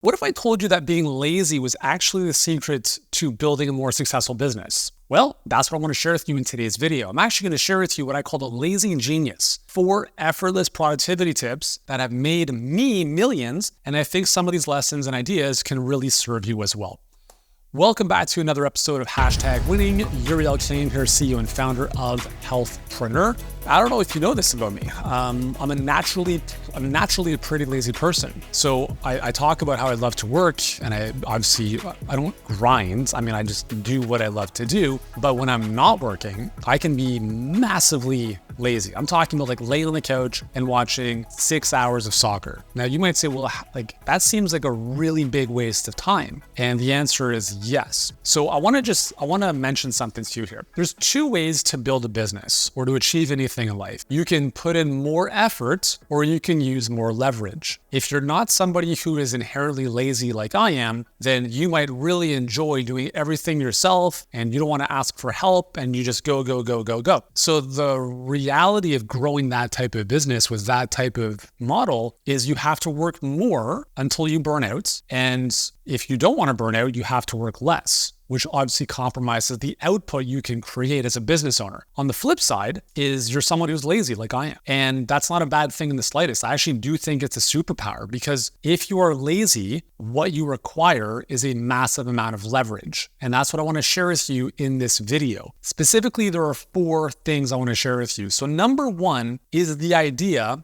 What if I told you that being lazy was actually the secret to building a more successful business? Well, that's what I want to share with you in today's video. I'm actually going to share with you what I call the lazy genius, 4 effortless productivity tips that have made me millions, and I think some of these lessons and ideas can really serve you as well. Welcome back to another episode of #Winning. Yuri Elkaim here, CEO and founder of Healthpreneur. I don't know if you know this about me. I'm naturally a pretty lazy person. So I talk about how I love to work, and I don't grind. I just do what I love to do. But when I'm not working, I can be massively lazy. I'm talking about like laying on the couch and watching 6 hours of soccer. Now you might say, well, that seems like a really big waste of time. And the answer is yes. So I want to mention something to you here. There's 2 ways to build a business or to achieve anything in life. You can put in more effort or you can use more leverage. If you're not somebody who is inherently lazy like I am, then you might really enjoy doing everything yourself and you don't want to ask for help and you just go. So the reality of growing that type of business with that type of model is you have to work more until you burn out. And if you don't want to burn out, you have to work less, which obviously compromises the output you can create as a business owner. On the flip side is you're someone who's lazy like I am. And that's not a bad thing in the slightest. I actually do think it's a superpower because if you are lazy, what you require is a massive amount of leverage. And that's what I want to share with you in this video. Specifically, there are 4 things I want to share with you. So number 1 is the idea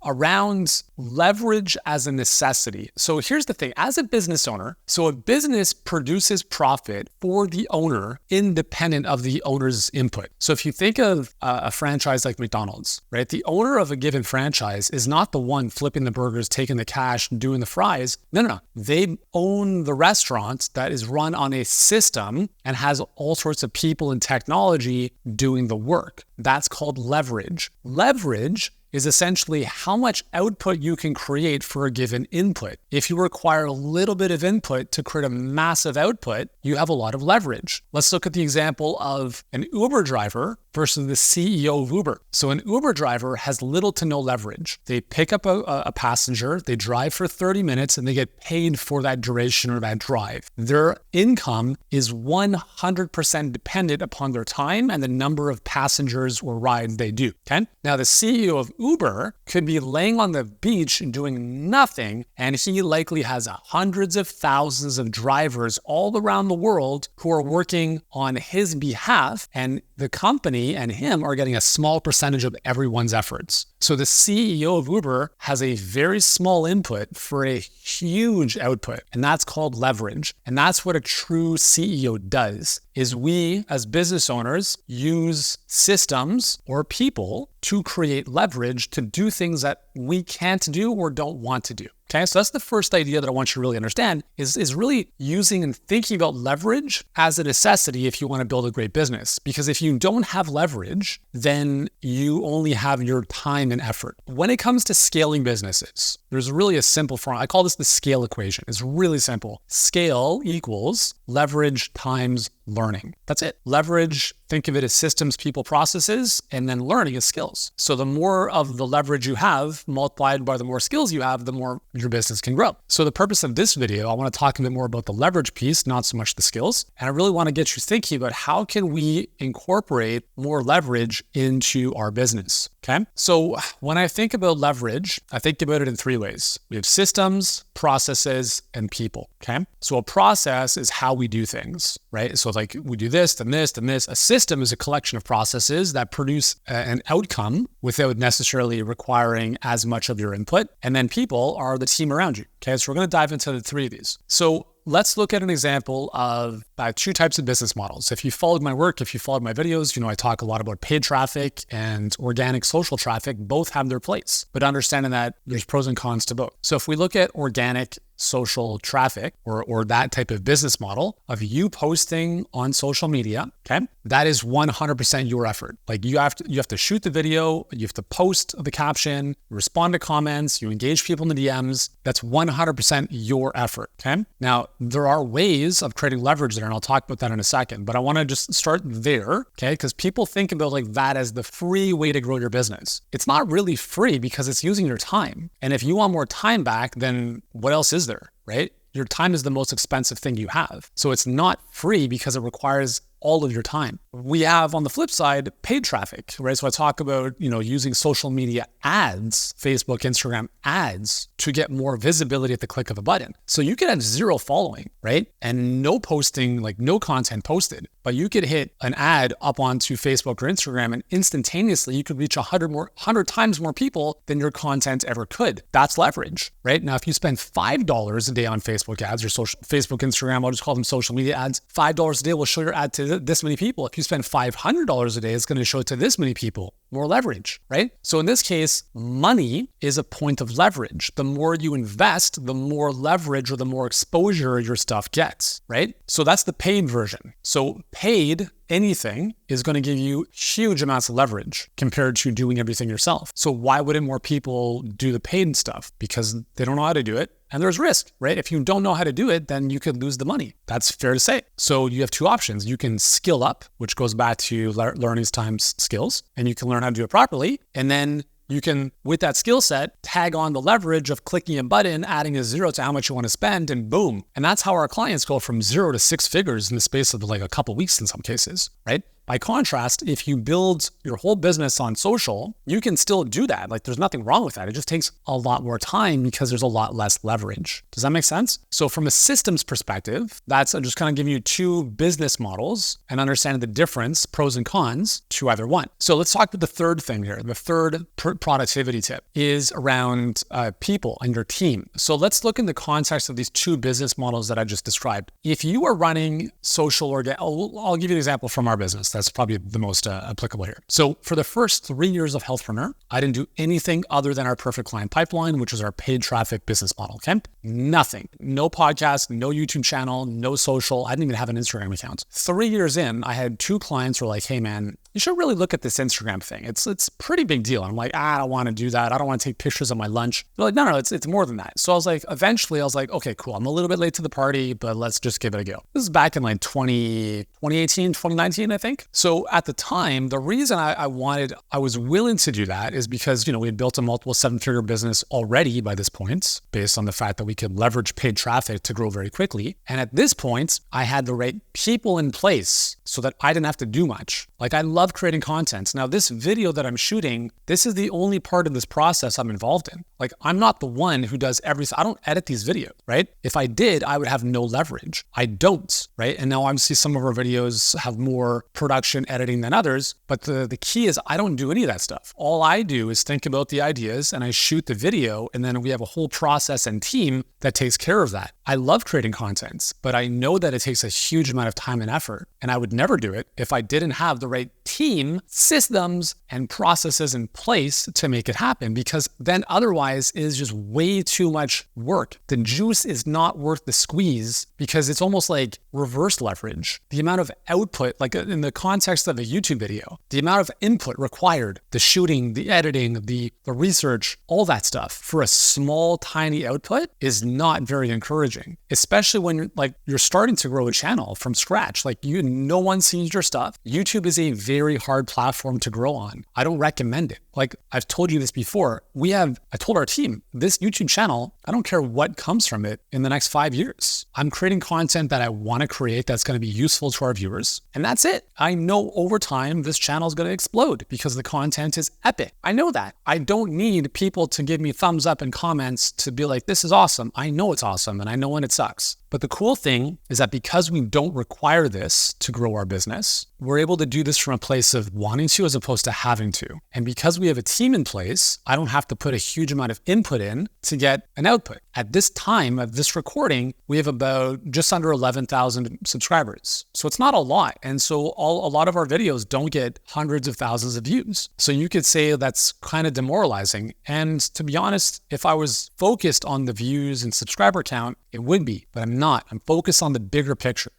around leverage as a necessity. So here's the thing, as a business owner, so a business produces profit for the owner independent of the owner's input. So if you think of a franchise like McDonald's, right? The owner of a given franchise is not the one flipping the burgers, taking the cash, doing the fries. No. They own the restaurant that is run on a system and has all sorts of people and technology doing the work. That's called leverage. Leverage is essentially how much output you can create for a given input. If you require a little bit of input to create a massive output, you have a lot of leverage. Let's look at the example of an Uber driver versus the CEO of Uber. So an Uber driver has little to no leverage. They pick up a passenger, they drive for 30 minutes, and they get paid for that duration or that drive. Their income is 100% dependent upon their time and the number of passengers or rides they do, okay? Now the CEO of Uber could be laying on the beach doing nothing, and he likely has hundreds of thousands of drivers all around the world who are working on his behalf, and the company and him are getting a small percentage of everyone's efforts. So the CEO of Uber has a very small input for a huge output, and that's called leverage. And that's what a true CEO does, is we as business owners use systems or people to create leverage to do things that we can't do or don't want to do. Okay, so that's the first idea that I want you to really understand is really using and thinking about leverage as a necessity if you want to build a great business. Because if you don't have leverage, then you only have your time and effort. When it comes to scaling businesses, there's really a simple formula. I call this the scale equation. It's really simple. Scale equals leverage times learning. That's it. Leverage, think of it as systems, people, processes, and then learning is skills. So the more of the leverage you have multiplied by the more skills you have, the more your business can grow. So the purpose of this video, I want to talk a bit more about the leverage piece, not so much the skills. And I really want to get you thinking about how can we incorporate more leverage into our business. Okay. So when I think about leverage, I think about it in 3 ways. We have systems, processes, and people. Okay. So a process is how we do things, right? So like we do this, then this, then this. A system is a collection of processes that produce an outcome without necessarily requiring as much of your input. And then people are the team around you. Okay. So we're going to dive into the 3 of these. So let's look at an example of 2 types of business models. If you followed my work, if you followed my videos, I talk a lot about paid traffic and organic social traffic. Both have their place, but understanding that there's pros and cons to both. So if we look at organic social traffic or that type of business model of you posting on social media, okay, that is 100% your effort. Like you have to shoot the video, you have to post the caption, respond to comments, you engage people in the DMs. That's 100% your effort, okay? Now, there are ways of creating leverage there, and I'll talk about that in a second, but I want to just start there, okay? Because people think about like that as the free way to grow your business. It's not really free because it's using your time. And if you want more time back, then what else is there? right? Your time is the most expensive thing you have. So it's not free because it requires all of your time. We have on the flip side, paid traffic, right? So I talk about, using social media ads, Facebook, Instagram ads to get more visibility at the click of a button. So you could have 0 following, right? And no posting, like no content posted, but you could hit an ad up onto Facebook or Instagram and instantaneously you could reach 100 times more people than your content ever could. That's leverage, right? Now, if you spend $5 a day on Facebook ads or Facebook, Instagram, I'll just call them social media ads, $5 a day will show your ad to this many people. If you spend $500 a day, it's going to show it to this many people. More leverage, right? So in this case, money is a point of leverage. The more you invest, the more leverage or the more exposure your stuff gets, right? So that's the paid version. So paid anything is going to give you huge amounts of leverage compared to doing everything yourself. So why wouldn't more people do the paid stuff? Because they don't know how to do it. And there's risk, right? If you don't know how to do it, then you could lose the money. That's fair to say. So you have 2 options. You can skill up, which goes back to learning times skills, and you can learn how to do it properly. And then you can, with that skill set, tag on the leverage of clicking a button, adding a 0 to how much you want to spend, and boom. And that's how our clients go from 0 to 6 figures in the space of like a couple weeks in some cases, right? By contrast, if you build your whole business on social, you can still do that. Like there's nothing wrong with that. It just takes a lot more time because there's a lot less leverage. Does that make sense? So from a systems perspective, I'm just kind of giving you 2 business models and understanding the difference, pros and cons to either one. So let's talk about the third thing here. The third productivity tip is around people and your team. So let's look in the context of these 2 business models that I just described. If you are running social I'll give you an example from our business. That's probably the most applicable here. So for the first 3 years of Healthpreneur, I didn't do anything other than our perfect client pipeline, which is our paid traffic business model, okay? Nothing. No podcast, no YouTube channel, no social. I didn't even have an Instagram account. 3 years in, I had 2 clients who were like, hey man, you should really look at this Instagram thing. It's a pretty big deal. I'm like, I don't want to do that. I don't want to take pictures of my lunch. They're like, no, it's more than that. So I was like, eventually I was like, okay, cool. I'm a little bit late to the party, but let's just give it a go. This is back in like 2018, 2019, I think. So at the time, the reason I was willing to do that is because, we had built a multiple 7-figure business already by this point, based on the fact that we could leverage paid traffic to grow very quickly. And at this point, I had the right people in place so that I didn't have to do much. Like I love creating content. Now this video that I'm shooting, this is the only part of this process I'm involved in. Like I'm not the one who does everything. I don't edit these videos, right? If I did, I would have no leverage. I don't, right? And now obviously some of our videos have more production editing than others, but the key is I don't do any of that stuff. All I do is think about the ideas and I shoot the video, and then we have a whole process and team that takes care of that. I love creating content, but I know that it takes a huge amount of time and effort, and I would never do it if I didn't have the right team, systems, and processes in place to make it happen, because then otherwise it is just way too much work. The juice is not worth the squeeze because it's almost like reverse leverage. The amount of output, like in the context of a YouTube video, the amount of input required, the shooting, the editing, the research, all that stuff for a small, tiny output is not very encouraging, especially when you're starting to grow a channel from scratch. Like no one sees your stuff. YouTube is a very hard platform to grow on. I don't recommend it. Like I've told you this before, I told our team, this YouTube channel, I don't care what comes from it in the next 5 years. I'm creating content that I want to create that's going to be useful to our viewers. And that's it. I know over time, this channel is going to explode because the content is epic. I know that. I don't need people to give me thumbs up and comments to be like, this is awesome. I know it's awesome and I know when it sucks. But the cool thing is that because we don't require this to grow our business, we're able to do this from a place of wanting to as opposed to having to. And because we have a team in place, I don't have to put a huge amount of input in to get an output. At this time of this recording, we have about just under 11,000 subscribers. So it's not a lot. And so a lot of our videos don't get hundreds of thousands of views. So you could say that's kind of demoralizing. And to be honest, if I was focused on the views and subscriber count, it would be, but I'm not. I'm focused on the bigger picture.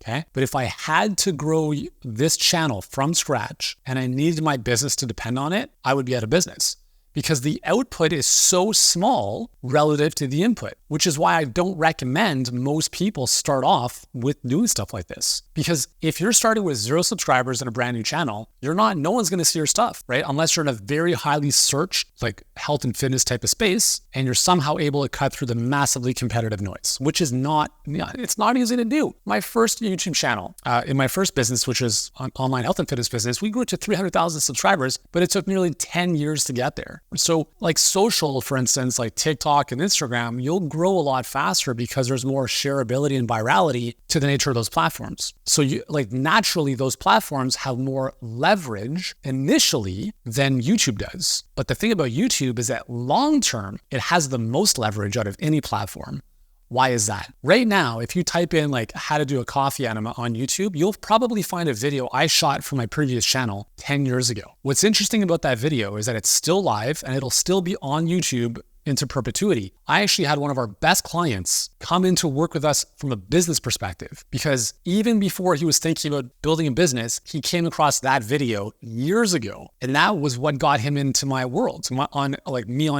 Okay. But if I had to grow this channel from scratch and I needed my business to depend on it, I would be out of business because the output is so small relative to the input, which is why I don't recommend most people start off with doing stuff like this. Because if you're starting with 0 subscribers and a brand new channel, no one's going to see your stuff, right? Unless you're in a very highly searched, like health and fitness type of space, and you're somehow able to cut through the massively competitive noise, which is it's not easy to do. My first YouTube channel, in my first business, which is an online health and fitness business, we grew to 300,000 subscribers, but it took nearly 10 years to get there. So like social, for instance, like TikTok and Instagram, you'll grow a lot faster because there's more shareability and virality to the nature of those platforms. So naturally, those platforms have more leverage initially than YouTube does. But the thing about YouTube is that long-term, it has the most leverage out of any platform. Why is that? Right now, if you type in like how to do a coffee enema on YouTube, you'll probably find a video I shot from my previous channel 10 years ago. What's interesting about that video is that it's still live and it'll still be on YouTube into perpetuity. I actually had one of our best clients come in to work with us from a business perspective, because even before he was thinking about building a business, he came across that video years ago. And that was what got him into my world, on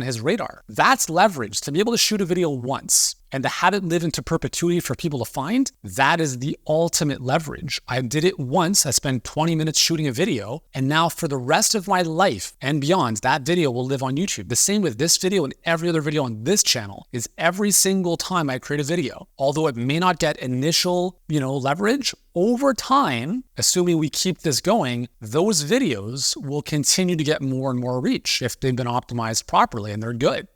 his radar. That's leverage. To be able to shoot a video once and to have it live into perpetuity for people to find, that is the ultimate leverage. I did it once, I spent 20 minutes shooting a video, and now for the rest of my life and beyond, that video will live on YouTube. The same with this video and every other video on this channel is every single time I create a video, although it may not get initial, leverage, over time, assuming we keep this going, those videos will continue to get more and more reach if they've been optimized properly and they're good.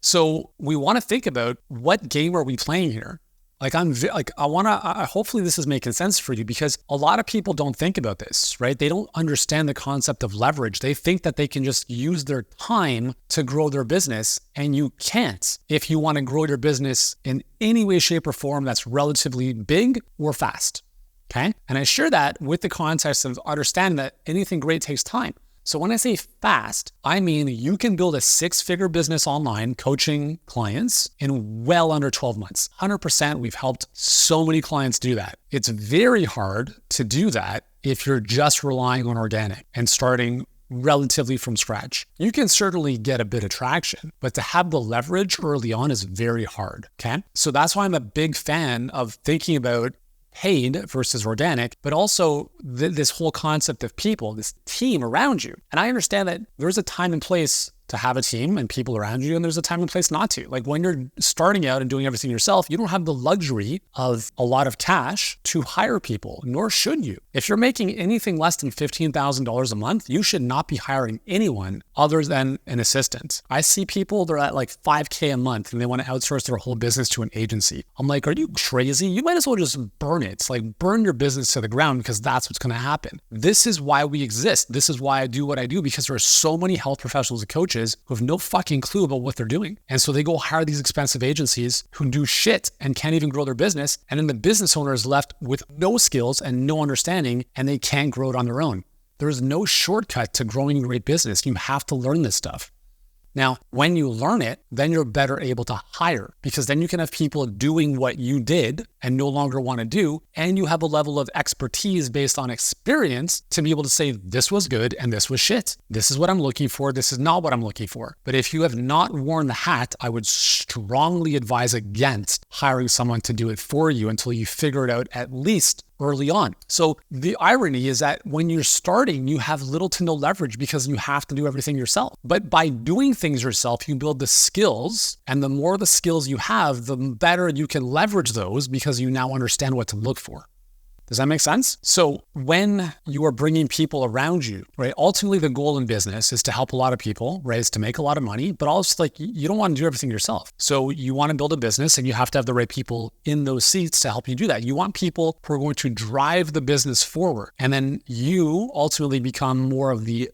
So we want to think about, what game are we playing here? Hopefully this is making sense for you, because a lot of people don't think about this, right? They don't understand the concept of leverage. They think that they can just use their time to grow their business, and you can't if you want to grow your business in any way, shape, or form that's relatively big or fast, okay? And I share that with the context of understanding that anything great takes time. So when I say fast, I mean you can build a 6-figure business online coaching clients in well under 12 months. 100%, we've helped so many clients do that. It's very hard to do that if you're just relying on organic and starting relatively from scratch. You can certainly get a bit of traction, but to have the leverage early on is very hard, okay? So that's why I'm a big fan of thinking about paid versus organic, but also this whole concept of people, this team around you. And I understand that there's a time and place to have a team and people around you, and there's a time and place not to. Like when you're starting out and doing everything yourself, you don't have the luxury of a lot of cash to hire people, nor should you. If you're making anything less than $15,000 a month, you should not be hiring anyone other than an assistant. I see people, they're at like $5K a month and they want to outsource their whole business to an agency. I'm like, are you crazy? You might as well just burn it. Like burn your business to the ground, because that's what's going to happen. This is why we exist. This is why I do what I do, because there are so many health professionals and coaches who have no fucking clue about what they're doing. And so they go hire these expensive agencies who do shit and can't even grow their business. And then the business owner is left with no skills and no understanding, and they can't grow it on their own. There is no shortcut to growing a great business. You have to learn this stuff. Now, when you learn it, then you're better able to hire, because then you can have people doing what you did and no longer want to do. And you have a level of expertise based on experience to be able to say, this was good and this was shit. This is what I'm looking for. This is not what I'm looking for. But if you have not worn the hat, I would strongly advise against hiring someone to do it for you until you figure it out at least early on. So the irony is that when you're starting, you have little to no leverage because you have to do everything yourself. But by doing things yourself, you build the skills, and the more the skills you have, the better you can leverage those, because you now understand what to look for. Does that make sense? So when you are bringing people around you, right, ultimately the goal in business is to help a lot of people, right, is to make a lot of money, but also like you don't want to do everything yourself. So you want to build a business, and you have to have the right people in those seats to help you do that. You want people who are going to drive the business forward. And then you ultimately become more of the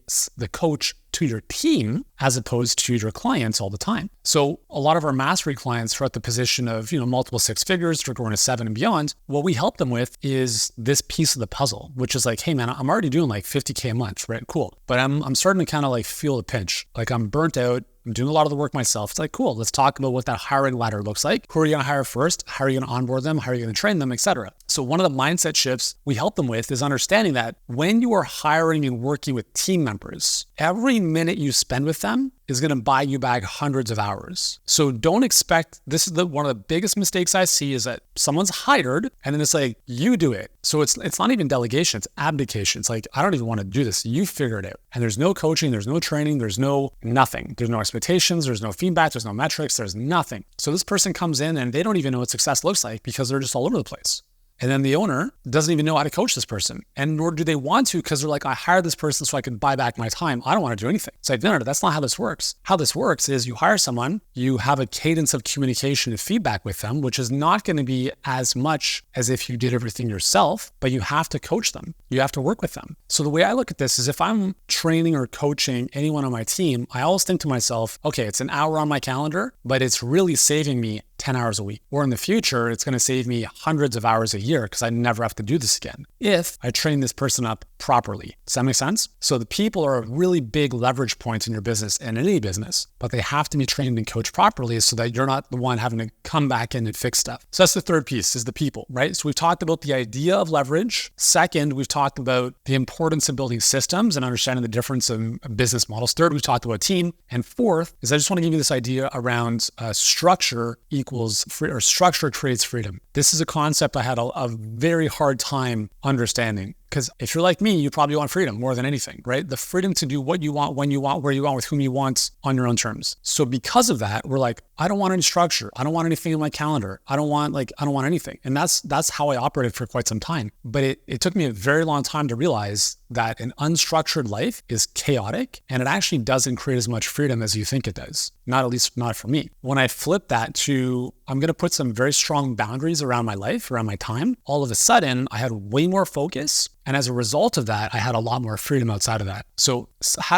coach to your team as opposed to your clients all the time. So a lot of our mastery clients are at the position of, multiple 6 figures, they're going to 7 and beyond. What we help them with is this piece of the puzzle, which is like, hey man, I'm already doing like $50K a month, right? Cool. But I'm starting to kind of like feel the pinch. Like I'm burnt out. I'm doing a lot of the work myself. It's like, cool, let's talk about what that hiring ladder looks like. Who are you going to hire first? How are you going to onboard them? How are you going to train them, etc. So one of the mindset shifts we help them with is understanding that when you are hiring and working with team members, every minute you spend with them is going to buy you back hundreds of hours. So don't expect, this is one of the biggest mistakes I see, is that someone's hired and then it's like, you do it. So it's not even delegation, it's abdication. It's like, I don't even want to do this. You figure it out. And there's no coaching, there's no training, there's no nothing. There's no expectations, there's no feedback, there's no metrics, there's nothing. So this person comes in and they don't even know what success looks like because they're just all over the place. And then the owner doesn't even know how to coach this person. And nor do they want to, because they're like, I hired this person so I can buy back my time. I don't want to do anything. It's like, no, that's not how this works. How this works is you hire someone, you have a cadence of communication and feedback with them, which is not going to be as much as if you did everything yourself, but you have to coach them. You have to work with them. So the way I look at this is if I'm training or coaching anyone on my team, I always think to myself, okay, it's an hour on my calendar, but it's really saving me 10 hours a week. Or in the future, it's going to save me hundreds of hours a year because I never have to do this again if I train this person up properly. Does that make sense? So the people are a really big leverage point in your business and in any business, but they have to be trained and coached properly so that you're not the one having to come back in and fix stuff. So that's the third piece, is the people, right? So we've talked about the idea of leverage. Second, we've talked about the importance of building systems and understanding the difference in business models. Third, we've talked about team. And fourth is I just want to give you this idea around structure equals free, or structure creates freedom. This is a concept I had a very hard time understanding. Because if you're like me, you probably want freedom more than anything, right? The freedom to do what you want, when you want, where you want, with whom you want on your own terms. So because of that, we're like, I don't want any structure. I don't want anything in my calendar. I don't want anything. And that's how I operated for quite some time. But it took me a very long time to realize that an unstructured life is chaotic and it actually doesn't create as much freedom as you think it does. At least not for me. When I flip that to, I'm going to put some very strong boundaries around my life, around my time, all of a sudden I had way more focus. And as a result of that, I had a lot more freedom outside of that. So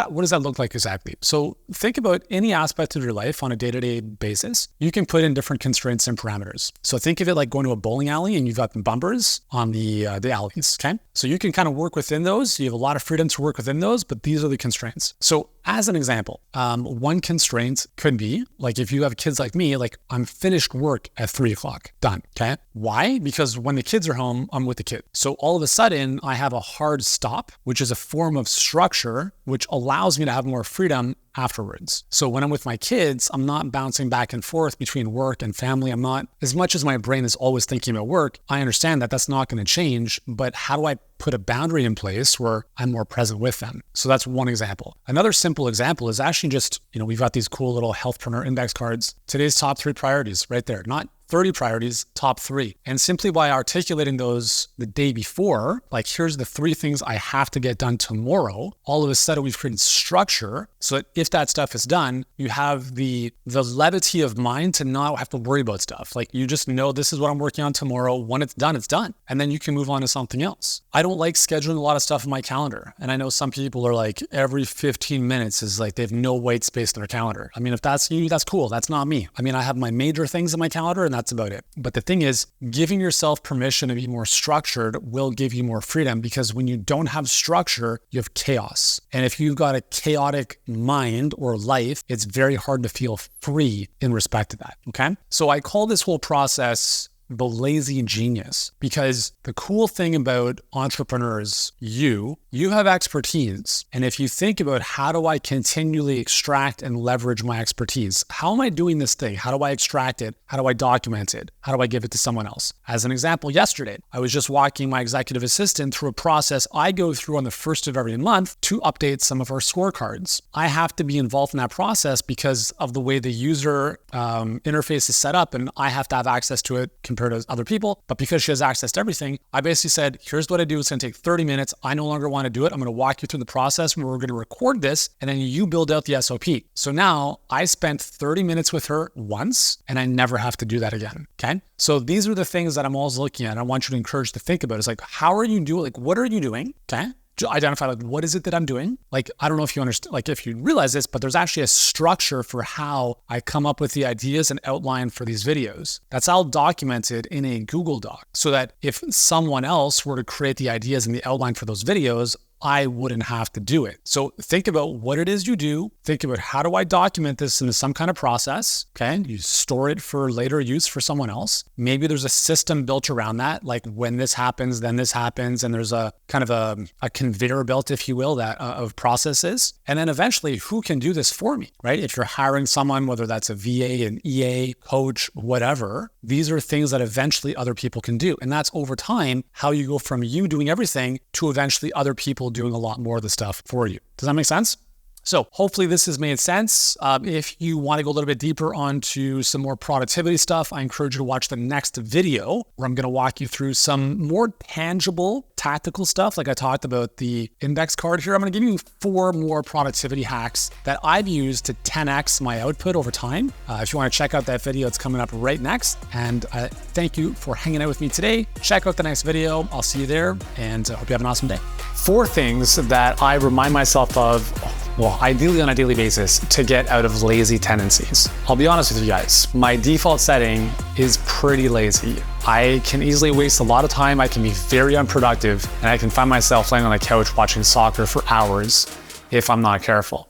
what does that look like exactly? So think about any aspect of your life on a day-to-day basis. You can put in different constraints and parameters. So think of it like going to a bowling alley and you've got the bumpers on the alleys, okay? So you can kind of work within those. You have a lot of freedom to work within those, but these are the constraints. So as an example, one constraint could be, like if you have kids like me, like I'm finished work at 3:00, done, okay? Why? Because when the kids are home, I'm with the kid. So all of a sudden, I have a hard stop, which is a form of structure, which allows me to have more freedom afterwards. So when I'm with my kids, I'm not bouncing back and forth between work and family. I'm not, as much as my brain is always thinking about work, I understand that that's not going to change, but how do I put a boundary in place where I'm more present with them? So that's one example. Another simple example is actually just, we've got these cool little Healthpreneur index cards. Today's top 3 priorities right there, not 30 priorities, top 3. And simply by articulating those the day before, like here's the 3 things I have to get done tomorrow, all of a sudden we've created structure so that if that stuff is done, you have the levity of mind to not have to worry about stuff. Like you just know this is what I'm working on tomorrow. When it's done, it's done. And then you can move on to something else. I don't like scheduling a lot of stuff in my calendar. And I know some people are like every 15 minutes is like they have no white space in their calendar. I mean, if that's you, that's cool. That's not me. I mean, I have my major things in my calendar and that's about it. But the thing is, giving yourself permission to be more structured will give you more freedom, because when you don't have structure, you have chaos. And if you've got a chaotic mind or life, it's very hard to feel free in respect to that, okay? So I call this whole process the lazy genius, because the cool thing about entrepreneurs, you have expertise. And if you think about how do I continually extract and leverage my expertise? How am I doing this thing? How do I extract it? How do I document it? How do I give it to someone else? As an example, yesterday, I was just walking my executive assistant through a process I go through on the first of every month to update some of our scorecards. I have to be involved in that process because of the way the user interface is set up, and I have to have access to it compared to other people. But because she has access to everything, I basically said, here's what I do. It's going to take 30 minutes. I no longer want to do it. I'm going to walk you through the process where we're going to record this, and then you build out the SOP. So now I spent 30 minutes with her once, and I never have to do that again. Okay. So these are the things that I'm always looking at. I want you to encourage to think about. It's like, how are you doing? Like, what are you doing? Okay. To identify, like, what is it that I'm doing? Like, I don't know if you understand, like, if you realize this, but there's actually a structure for how I come up with the ideas and outline for these videos. That's all documented in a Google Doc, so that if someone else were to create the ideas and the outline for those videos, I wouldn't have to do it. So think about what it is you do. Think about, how do I document this into some kind of process? Okay. You store it for later use for someone else. Maybe there's a system built around that. Like when this happens, then this happens. And there's a kind of a conveyor belt, if you will, that of processes. And then eventually, who can do this for me, right? If you're hiring someone, whether that's a VA, an EA, coach, whatever, these are things that eventually other people can do. And that's over time, how you go from you doing everything to eventually other people doing a lot more of the stuff for you. Does that make sense? So hopefully this has made sense. If you want to go a little bit deeper onto some more productivity stuff, I encourage you to watch the next video where I'm going to walk you through some more tangible, tactical stuff. Like I talked about the index card here. I'm going to give you 4 more productivity hacks that I've used to 10x my output over time. If you want to check out that video, it's coming up right next. And thank you for hanging out with me today. Check out the next video. I'll see you there, and I hope you have an awesome day. 4 things that I remind myself of, well, ideally on a daily basis, to get out of lazy tendencies. I'll be honest with you guys, my default setting is pretty lazy. I can easily waste a lot of time, I can be very unproductive, and I can find myself laying on the couch watching soccer for hours if I'm not careful.